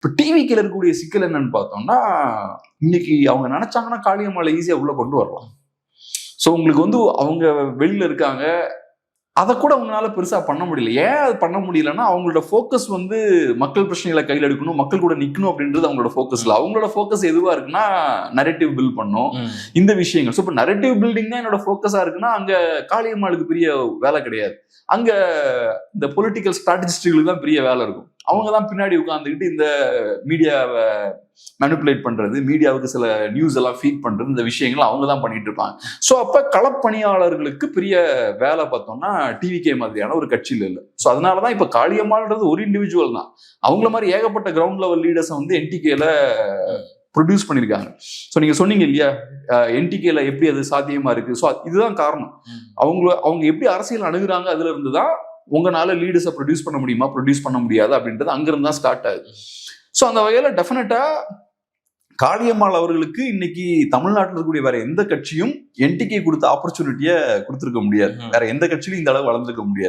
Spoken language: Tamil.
இப்போ டிவிக்கில் இருக்கக்கூடிய சிக்கல் என்னன்னு பார்த்தோம்னா, இன்னைக்கு அவங்க நினைச்சாங்கன்னா காளியம்மாளை ஈஸியா உள்ள கொண்டு வரலாம். ஸோ உங்களுக்கு வந்து அவங்க வெளியில இருக்காங்க, அதை கூட அவங்களால பெருசா பண்ண முடியல. ஏன் அது பண்ண முடியலன்னா, அவங்களோட ஃபோக்கஸ் வந்து மக்கள் பிரச்சனைகளை கையில் எடுக்கணும், மக்கள் கூட நிக்கணும் அப்படின்றது அவங்களோட ஃபோக்கஸ் இல்லை. அவங்களோட ஃபோக்கஸ் எதுவா இருக்குன்னா, நரேட்டிவ் பில்ட் பண்ணும் இந்த விஷயங்கள். ஸோ இப்போ நரேட்டிவ் பில்டிங் தான் என்னோட ஃபோக்கஸா இருக்குன்னா, அங்க காளியம்மாளுக்கு பெரிய வேலை கிடையாது. அங்க இந்த பொலிட்டிக்கல் ஸ்ட்ராட்டஜிஸ்டுகளுக்கு தான் பெரிய வேலை இருக்கும். அவங்க தான் பின்னாடி உட்காந்துக்கிட்டு இந்த மீடியாவை மேனிபுலேட் பண்றது, மீடியாவுக்கு சில நியூஸ் எல்லாம் ஃபீட் பண்றது, இந்த விஷயங்கள் அவங்க தான் பண்ணிட்டு இருப்பாங்க. ஸோ அப்ப களப்பணியாளர்களுக்கு பெரிய வேலை பார்த்தோம்னா டிவிகே மாதிரியான ஒரு கட்சியில் இல்லை. ஸோ அதனாலதான் இப்ப காளியம்மாள்ன்றது ஒரு இண்டிவிஜுவல் தான். அவங்கள மாதிரி ஏகப்பட்ட கிரவுண்ட் லெவல் லீடர்ஸை வந்து என்டிகேல ப்ரொடியூஸ் பண்ணியிருக்காங்க. ஸோ நீங்க சொன்னீங்க இல்லையா, என்டிகேல எப்படி அது சாத்தியமா இருக்கு. ஸோ இதுதான் காரணம். அவங்க எப்படி அரசியல் அணுகுறாங்க, அதுல இருந்து தான் உங்களால லீடர்ஸை ப்ரொடியூஸ் பண்ண முடியுமா, ப்ரொடியூஸ் பண்ண முடியாது அப்படின்றது அங்கிருந்து தான் ஸ்டார்ட் ஆகுது. ஸோ அந்த வகையில டெஃபினட்டா காளியம்மாள் அவர்களுக்கு இன்னைக்கு தமிழ்நாட்டில் இருக்கக்கூடிய வேற எந்த கட்சியும் என்டிகே கொடுத்த ஆப்பர்ச்சுனிட்டியை கொடுத்துருக்க முடியாது. வேற எந்த கட்சியிலும் இந்த அளவு வளர்ந்துருக்க முடியாது.